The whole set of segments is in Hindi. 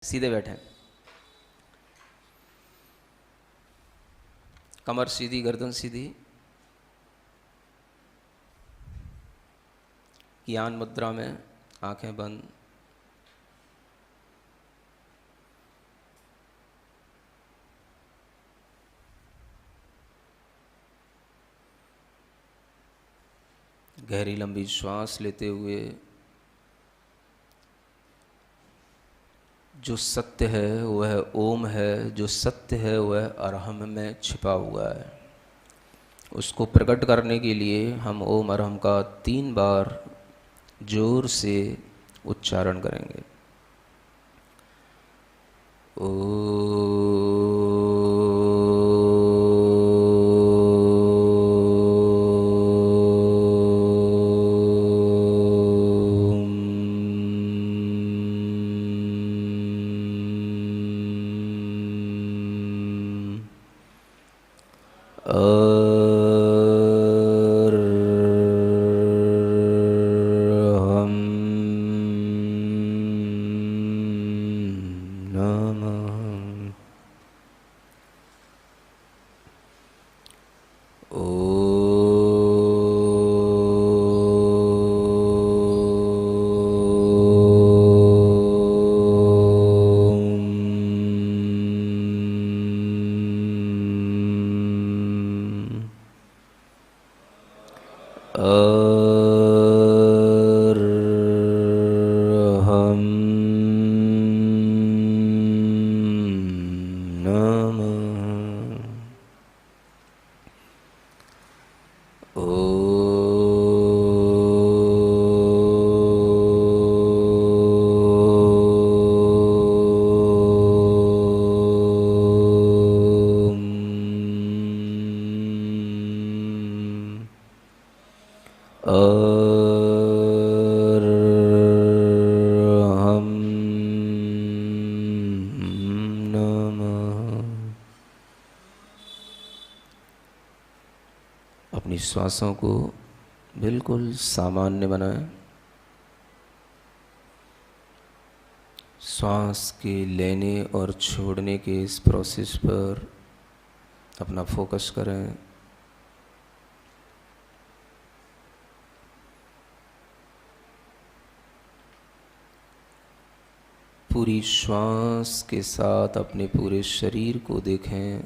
सीधे बैठे, कमर सीधी, गर्दन सीधी, ज्ञान मुद्रा में, आंखें बंद। गहरी लंबी श्वास लेते हुए जो सत्य है वह ओम है, जो सत्य है वह अरहम में छिपा हुआ है। उसको प्रकट करने के लिए हम ओम अरहम का 3 बार जोर से उच्चारण करेंगे। ओ अपनी श्वासों को बिल्कुल सामान्य बनाएं। श्वास के लेने और छोड़ने के इस प्रोसेस पर अपना फोकस करें। पूरी श्वास के साथ अपने पूरे शरीर को देखें,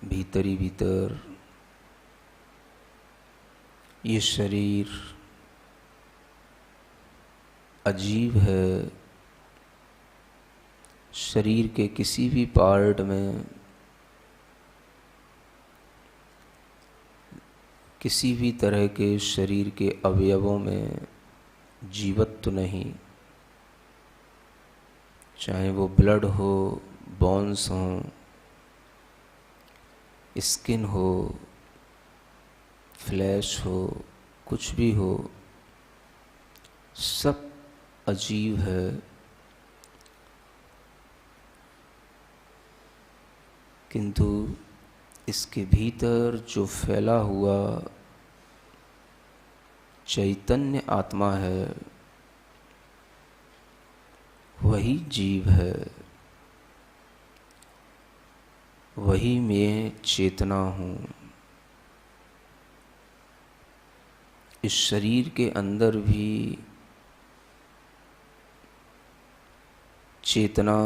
भीतर ही भीतर। ये शरीर अजीब है। शरीर के किसी भी पार्ट में, किसी भी तरह के शरीर के अवयवों में जीवत्व नहीं। चाहे वो ब्लड हो, बोन्स हो, स्किन हो, फ्लैश हो, कुछ भी हो, सब अजीब है। किंतु इसके भीतर जो फैला हुआ चैतन्य आत्मा है वही जीव है, वही मैं चेतना हूँ। इस शरीर के अंदर भी चेतना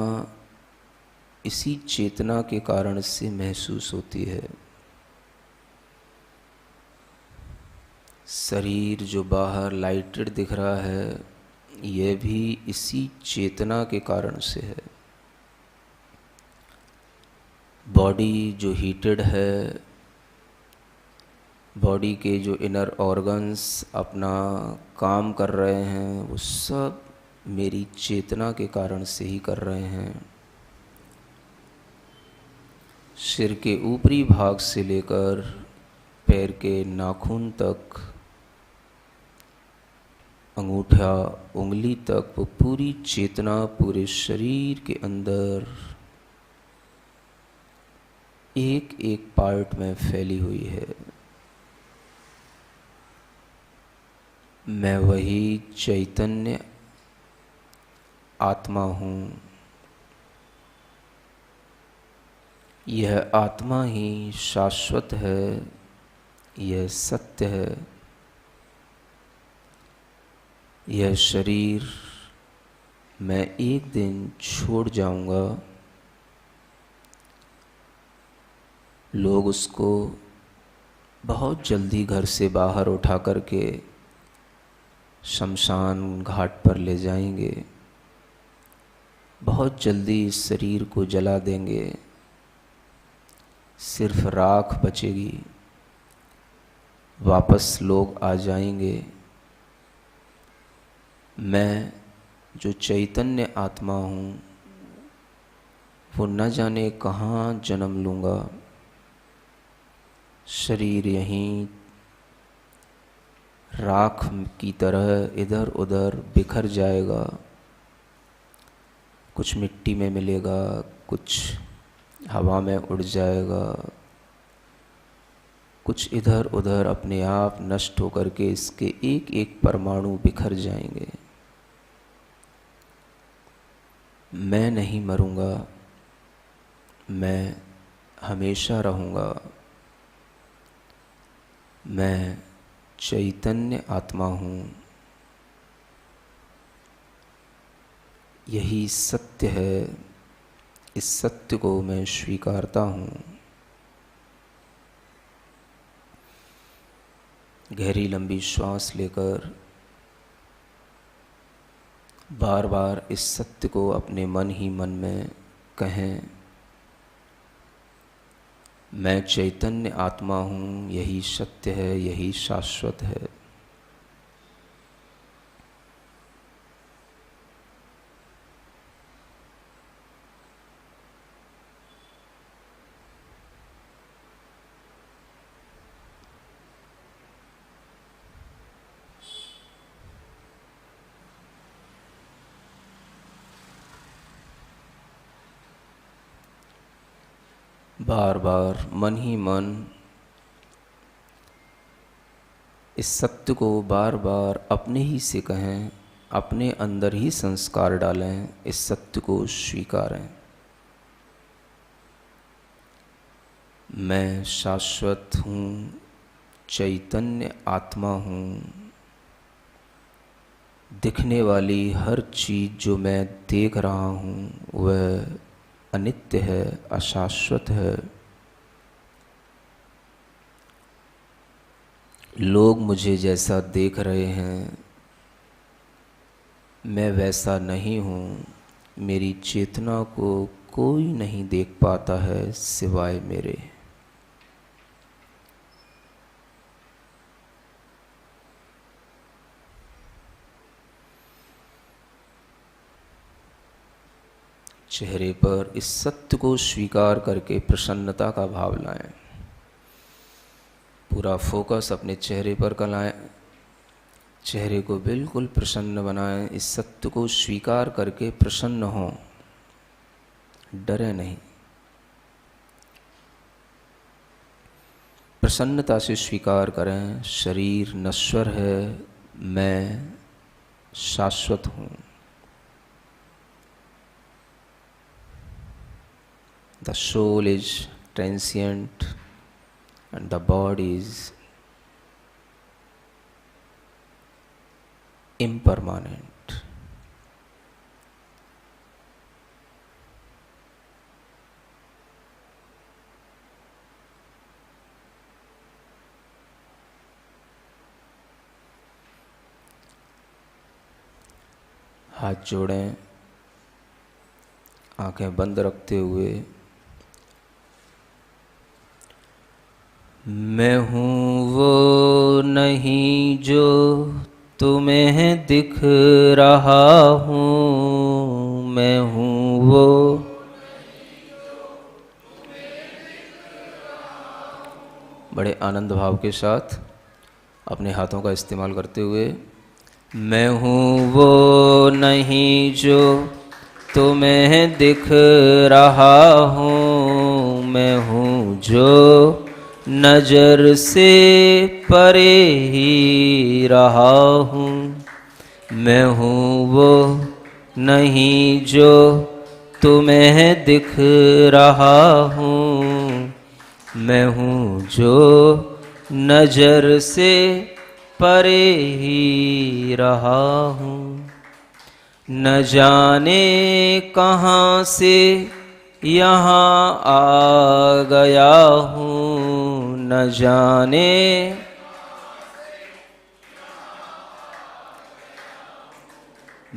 इसी चेतना के कारण से महसूस होती है। शरीर जो बाहर लाइटेड दिख रहा है, यह भी इसी चेतना के कारण से है। बॉडी जो हीटेड है, बॉडी के जो इनर ऑर्गन्स अपना काम कर रहे हैं, वो सब मेरी चेतना के कारण से ही कर रहे हैं। सिर के ऊपरी भाग से लेकर पैर के नाखून तक, अंगूठा उंगली तक, वो पूरी चेतना पूरे शरीर के अंदर एक एक पार्ट में फैली हुई है। मैं वही चैतन्य आत्मा हूँ, यह आत्मा ही शाश्वत है, यह सत्य है। यह शरीर मैं एक दिन छोड़ जाऊंगा। लोग उसको बहुत जल्दी घर से बाहर उठा करके शमशान घाट पर ले जाएंगे, बहुत जल्दी इस शरीर को जला देंगे, सिर्फ राख बचेगी, वापस लोग आ जाएंगे। मैं जो चैतन्य आत्मा हूँ वो न जाने कहाँ जन्म लूँगा। शरीर यहीं राख की तरह इधर उधर बिखर जाएगा, कुछ मिट्टी में मिलेगा, कुछ हवा में उड़ जाएगा, कुछ इधर उधर अपने आप नष्ट होकर के इसके एक एक परमाणु बिखर जाएंगे। मैं नहीं मरूंगा, मैं हमेशा रहूँगा। मैं चैतन्य आत्मा हूँ, यही सत्य है। इस सत्य को मैं स्वीकारता हूँ। गहरी लंबी श्वास लेकर बार बार इस सत्य को अपने मन ही मन में कहें, मैं चैतन्य आत्मा हूँ, यही सत्य है, यही शाश्वत है। बार बार मन ही मन इस सत्य को बार बार अपने ही से कहें, अपने अंदर ही संस्कार डालें, इस सत्य को स्वीकारें। मैं शाश्वत हूँ, चैतन्य आत्मा हूँ। दिखने वाली हर चीज़ जो मैं देख रहा हूँ वह अनित्य है, अशाश्वत है। लोग मुझे जैसा देख रहे हैं मैं वैसा नहीं हूँ। मेरी चेतना को कोई नहीं देख पाता है सिवाय मेरे। चेहरे पर इस सत्य को स्वीकार करके प्रसन्नता का भाव लाएं। पूरा फोकस अपने चेहरे पर कराएं, चेहरे को बिल्कुल प्रसन्न बनाएं। इस सत्य को स्वीकार करके प्रसन्न हों, डरे नहीं। प्रसन्नता से स्वीकार करें, शरीर नश्वर है, मैं शाश्वत हूँ। The soul is transient and the body is impermanent. हाथ जोड़ें, आंखें बंद रखते हुए मैं हूँ वो नहीं जो तुम्हें दिख रहा हूँ। मैं हूँ वो बड़े आनंद भाव के साथ अपने हाथों का इस्तेमाल करते हुए मैं हूँ वो नहीं जो तुम्हें दिख रहा हूँ। मैं हूँ जो नजर से परे ही रहा हूँ। मैं हूँ वो नहीं जो तुम्हें दिख रहा हूँ। मैं हूँ जो नजर से परे ही रहा हूँ, न जाने कहाँ से यहाँ आ गया हूँ, न जाने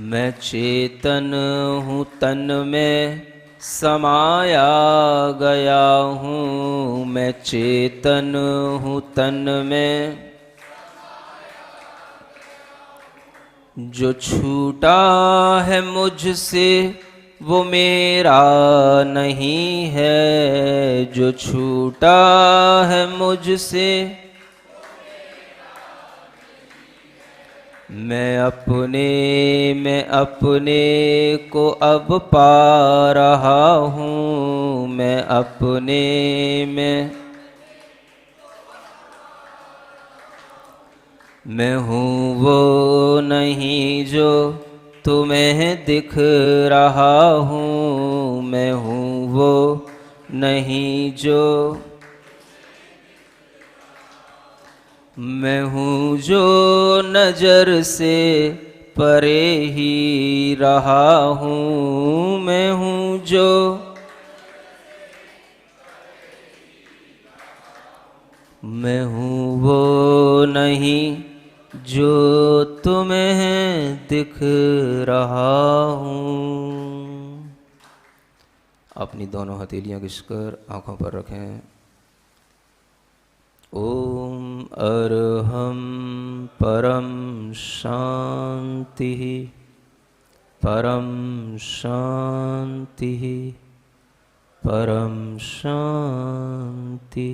मैं चेतन हूँ तन में समाया गया हूँ, मैं चेतन हूँ तन में। जो छूटा है मुझसे वो मेरा नहीं है, जो छूटा है मुझसे मैं अपने को अब पा रहा हूँ, मैं अपने में। मैं हूँ वो नहीं जो तुम्हें दिख रहा हूँ, मैं हूँ वो नहीं जो, मैं हूँ जो नजर से परे ही रहा हूँ, मैं हूँ जो, मैं हूँ वो नहीं जो तुम्हें दिख रहा हूँ। अपनी दोनों हथेलियाँ घिसकर आँखों पर रखें। ओम अरहम परम शांति, परम शांति, परम शांति।